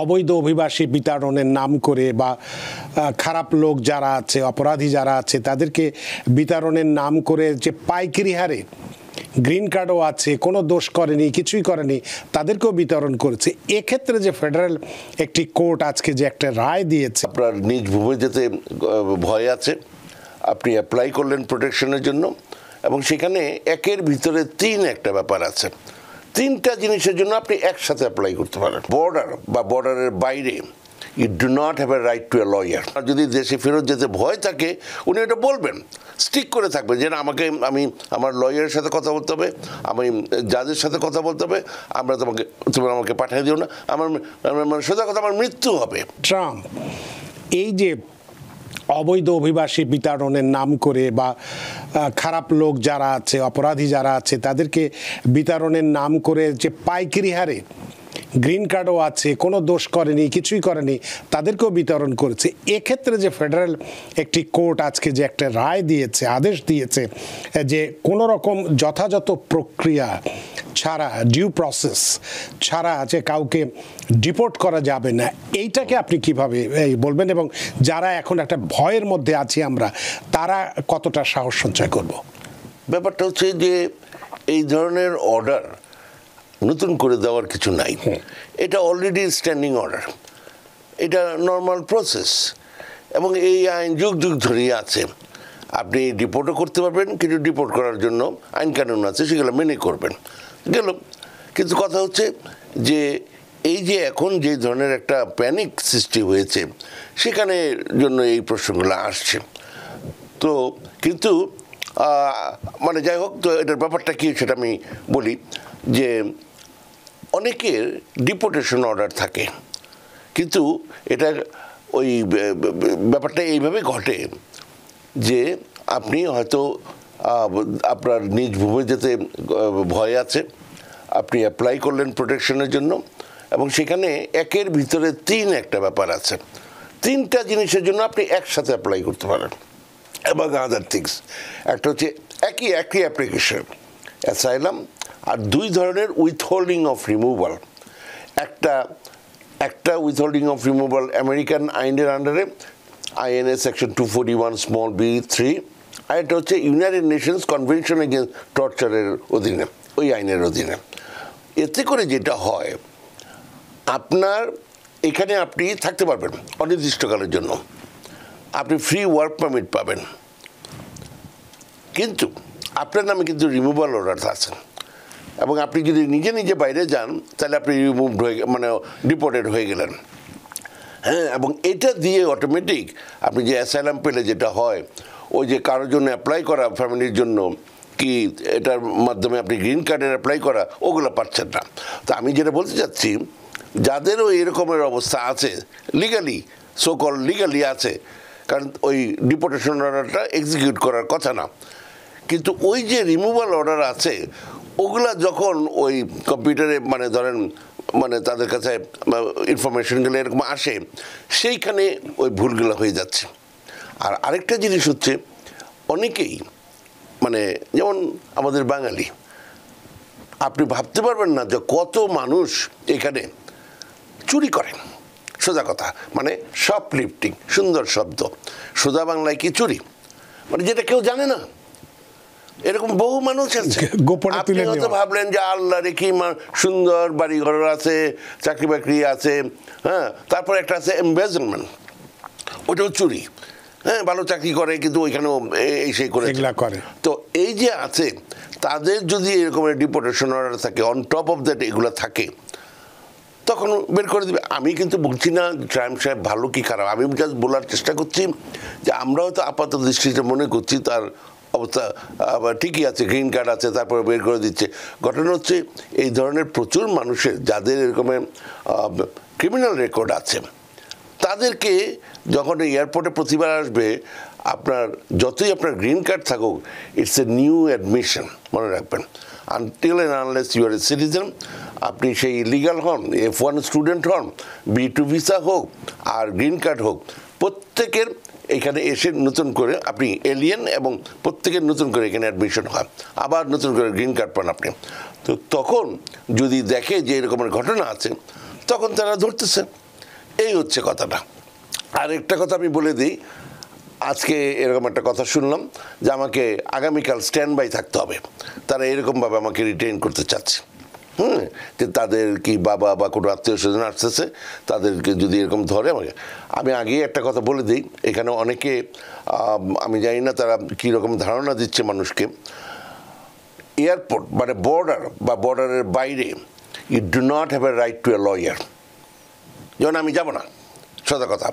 অবৈধ অভিবাসী বিতাড়নের নাম করে বা খারাপ লোক যারা আছে, অপরাধী যারা আছে, তাদেরকে বিতাড়নের নাম করে যে পাইকারি হারে গ্রিন কার্ডও আছে, কোনো দোষ করেনি, কিছুই করেনি, তাদেরকেও বিতরণ করেছে। এক্ষেত্রে যে ফেডারেল একটি কোর্ট আজকে যে একটা রায় দিয়েছে, আপনার নিজ ভূমি যেতে ভয় আছে, আপনি অ্যাপ্লাই করলেন প্রোটেকশনের জন্য, এবং সেখানে একের ভিতরে তিন একটা ব্যাপার আছে। তিনটা জিনিসের জন্য আপনি একসাথে অ্যাপ্লাই করতে পারেন। বর্ডার বা বর্ডারের বাইরে you do not have a right to a lawyer. আর যদি দেশে ফেরত যেতে ভয় থাকে, উনি এটা বলবেন, স্টিক করে থাকবেন যে আমি আমার লয়ারের সাথে কথা বলতে হবে, আমি জাজের সাথে কথা বলতে হবে, তুমি আমাকে পাঠিয়ে দিও না, আমার সোজা কথা আমার মৃত্যু হবে। ট্রাম্প এই যে অবৈধ অভিবাসী বিতাড়নের নাম করে বা খারাপ লোক যারা আছে, অপরাধী যারা আছে, তাদেরকে বিতাড়নের নাম করে যে পাইকারি হারে গ্রিন কার্ডও আছে, কোনো দোষ করেনি, কিছুই করেনি, তাদেরকেও বিতরণ করেছে। এক্ষেত্রে যে ফেডারেল একটি কোর্ট আজকে যে একটা রায় দিয়েছে, আদেশ দিয়েছে যে কোনো রকম যথাযথ প্রক্রিয়া ছাড়া, ডিউ প্রসেস ছাড়া যে কাউকে ডিপোর্ট করা যাবে না, এইটাকে আপনি কিভাবে বলবেন, এবং যারা এখন একটা ভয়ের মধ্যে আছি আমরা, তারা কতটা সাহস সঞ্চয় করব? ব্যাপারটা হচ্ছে যে এই ধরনের অর্ডার নতুন করে দেওয়ার কিছু নাই। এটা অলরেডি স্ট্যান্ডিং অর্ডার, এটা নর্মাল প্রসেস, এবং এই আইন যুগ যুগ ধরেই আছে। আপনি ডিপোর্টও করতে পারবেন, কিন্তু ডিপোর্ট করার জন্য আইন কানুন আছে, সেগুলো মেনে করবেন গেল। কিন্তু কথা হচ্ছে যে এই যে এখন যে ধরনের একটা প্যানিক সৃষ্টি হয়েছে, সেখানে জন্য এই প্রশ্নগুলো আসছে। তো কিন্তু মানে যাই হোক, তো এটার ব্যাপারটা কি সেটা আমি বলি যে অনেকের ডিপোর্টেশন অর্ডার থাকে, কিন্তু এটা ওই ব্যাপারটা এইভাবে ঘটে যে আপনি হয়তো আপনার নিজ ভূমি যেতে ভয় আছে, আপনি অ্যাপ্লাই করলেন প্রোটেকশনের জন্য, এবং সেখানে একের ভিতরে তিন একটা ব্যাপার আছে। তিনটা জিনিসের জন্য আপনি একসাথে অ্যাপ্লাই করতে পারেন, এবং আদার থিংস। একটা হচ্ছে একই অ্যাপ্লিকেশন অ্যাসাইলাম, আর দুই ধরনের উইথহোল্ডিং অফ রিমুভাল। একটা উইথহোল্ডিং অফ রিমুভাল আমেরিকান আইনের আন্ডারে, আইএনএ সেকশন 241 স্মল b3, আর এটা হচ্ছে ইউনাইটেড নেশনস কনভেনশন এগেন্স্ট টর্চারের অধীনে, ওই আইনের অধীনে। এতে করে যেটা হয়, আপনার এখানে আপনি থাকতে পারবেন অনির্দিষ্টকালের জন্য, আপনি ফ্রি ওয়ার্ক পারমিট পাবেন, কিন্তু আপনার নামে কিন্তু রিমুভাল অর্ডার আছে, এবং আপনি যদি নিজে নিজে বাইরে যান তাহলে আপনি রিমুভড হয়ে, মানে ডিপোর্টেড হয়ে গেলেন। হ্যাঁ, এবং এটা দিয়ে অটোমেটিক আপনি যে অ্যাসাইলাম পেলে যেটা হয়, ওই যে কারোর জন্য অ্যাপ্লাই করা, ফ্যামিলির জন্য কি এটার মাধ্যমে আপনি গ্রিন কার্ডের অ্যাপ্লাই করা, ওগুলো পাচ্ছেন না। তো আমি যেটা বলতে চাচ্ছি, যাদেরও এরকমের অবস্থা আছে, লিগালি সোকল লিগালি আছে, কারণ ওই ডিপোর্টেশন অর্ডারটা এক্সিকিউট করার কথা না, কিন্তু ওই যে রিমুভাল অর্ডার আছে, ওগুলা যখন ওই কম্পিউটারে মানে ধরেন মানে তাদের কাছে ইনফরমেশনগুলো এরকম আসে, সেইখানে ওই ভুলগুলো হয়ে যাচ্ছে। আর আরেকটা জিনিস হচ্ছে, অনেকেই মানে যেমন আমাদের বাঙালি, আপনি ভাবতে পারবেন না যে কত মানুষ এখানে চুরি করেন। সোজা কথা, মানে শপলিফটিং, সুন্দর শব্দ, সোজা বাংলায় কি চুরি, মানে যেটা কেউ জানে না, এরকম বহু মানুষ আছে। আপনি হয়তো ভাবলেন যে আল্লাহ রে কি সুন্দর বাড়ি ঘর আছে, চাকরি বাকরি আছে, হ্যাঁ, তারপর একটা আছে এমবেজলমেন্ট, ওটাও চুরি। হ্যাঁ, ভালো চাকরি করে, কিন্তু ওইখানেও এই সেই করে। তো এই যে আছে, তাদের যদি এরকম ডিপোর্টেশন অর্ডার থাকে, অন টপ অফ দ্যাট এগুলো থাকে, তখন বের করে দেবে। আমি কিন্তু বলছি না ট্রাম্প সাহেব ভালো কি খারাপ, আমি জাস্ট বলার চেষ্টা করছি যে আমরা হয়তো আপাত দৃষ্টিতে মনে করছি তার অবস্থা ঠিকই আছে, গ্রিন কার্ড আছে, তারপরে বের করে দিচ্ছে। ঘটনা হচ্ছে এই ধরনের প্রচুর মানুষের যাদের এরকমের ক্রিমিনাল রেকর্ড আছে, তাদেরকে যখন এয়ারপোর্টে প্রতিবার আসবে, আপনার যতই আপনার গ্রিন কার্ড থাকুক, ইটস এ নিউ অ্যাডমিশন, মনে রাখবেন। Until and unless you are a citizen, আপনি সেই ইলিগাল হন, F1 স্টুডেন্ট হন, B2 ভিসা হোক আর গ্রিন কার্ড হোক, প্রত্যেকের এখানে এসে নতুন করে আপনি এলিয়েন, এবং প্রত্যেকের নতুন করে এখানে অ্যাডমিশন হয়, আবার নতুন করে গ্রিন কার্ড পান আপনি। তো তখন যদি দেখে যে এরকমের ঘটনা আছে, তখন তারা ধরতেছে। এই হচ্ছে কথাটা। আর একটা কথা আমি বলে দিই, আজকে এরকম একটা কথা শুনলাম যে আমাকে আগামীকাল স্ট্যান্ড বাই থাকতে হবে, তারা এরকমভাবে আমাকে রিটেইন করতে চাচ্ছে। যে তাদের কি বাবা বা কোনো আত্মীয় স্বজন আসতেছে, তাদেরকে যদি এরকম ধরে আমাকে, আমি আগেই একটা কথা বলে দিই, এখানে অনেকে আমি জানি না তারা কীরকম ধারণা দিচ্ছে মানুষকে। এয়ারপোর্ট মানে বর্ডার বা বর্ডারের বাইরে you do not have a right to a lawyer. যেমন আমি যাব না, সদা কথা,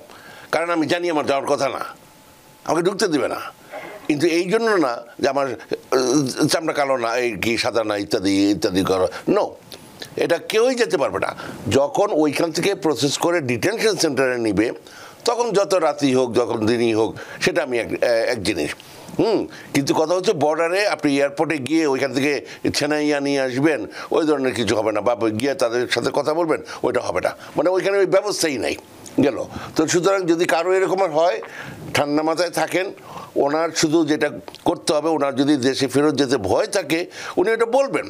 কারণ আমি জানি আমার যাওয়ার কথা না, আমাকে ঢুকতে দেবে না। কিন্তু এই জন্য না যে আমার চামড়া কালো না, এই কি সাদা না, ইত্যাদি ইত্যাদি করো, নো, এটা কেউই যেতে পারবে না। যখন ওইখান থেকে প্রসেস করে ডিটেনশন সেন্টারে নিবে, তখন যত রাতই হোক যখন দিনই হোক, সেটা আমি এক জিনিস। কিন্তু কথা হচ্ছে বর্ডারে আপনি এয়ারপোর্টে গিয়ে ওইখান থেকে ছেনাইয়া নিয়ে আসবেন, ওই ধরনের কিছু হবে না, বা গিয়ে তাদের সাথে কথা বলবেন, ওইটা হবে না, মানে ওইখানে ওই ব্যবস্থাই নাই গেল। তো সুতরাং যদি কারো এরকম হয়, ঠান্ডা মাথায় থাকেন। ওনার শুধু যেটা করতে হবে, ওনার যদি দেশে ফেরত যেতে ভয় থাকে, উনি এটা বলবেন,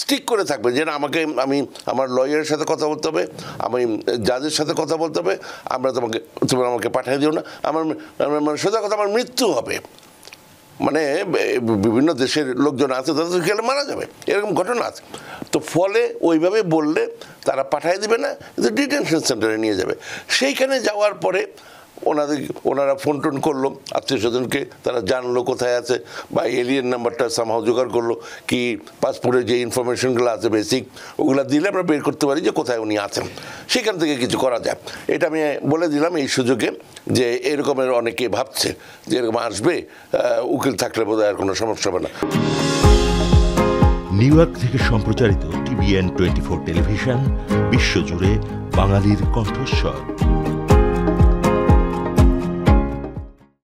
স্টিক করে থাকবেন যে না, আমি আমার লয়ারের সাথে কথা বলতে হবে, আমি জাজের সাথে কথা বলতে হবে, তুমি আমাকে পাঠিয়ে দিও না, আমার সোজা কথা, আমার মৃত্যু হবে। মানে বিভিন্ন দেশের লোকজন আছে, তাদের গেলে মারা যাবে, এরকম ঘটনা আছে। তো ফলে ওইভাবে বললে তারা পাঠিয়ে দেবে না, ডিটেনশন সেন্টারে নিয়ে যাবে। সেইখানে যাওয়ার পরে ওনারা ফোন টোন করলো আত্মীয় স্বজনকে, তারা জানলো কোথায় আছে, বা এলিয়েন নাম্বারটা সামহাও জোগাড় করলো, কি পাসপোর্টের যে ইনফরমেশনগুলো আছে বেসিক, ওগুলো দিলে আমরা বের করতে পারি যে কোথায় উনি আছেন, সেখান থেকে কিছু করা যায়। এটা আমি বলে দিলাম এই সুযোগে, যে এরকমের অনেকে ভাবছে যে এরকম আসবে, উকিল থাকলে বোধহয় আর কোনো সমস্যা হবে না। নিউ ইয়র্ক থেকে সম্প্রচারিত TVN 24 টেলিভিশন, বিশ্বজুড়ে বাঙালির কণ্ঠস্বর।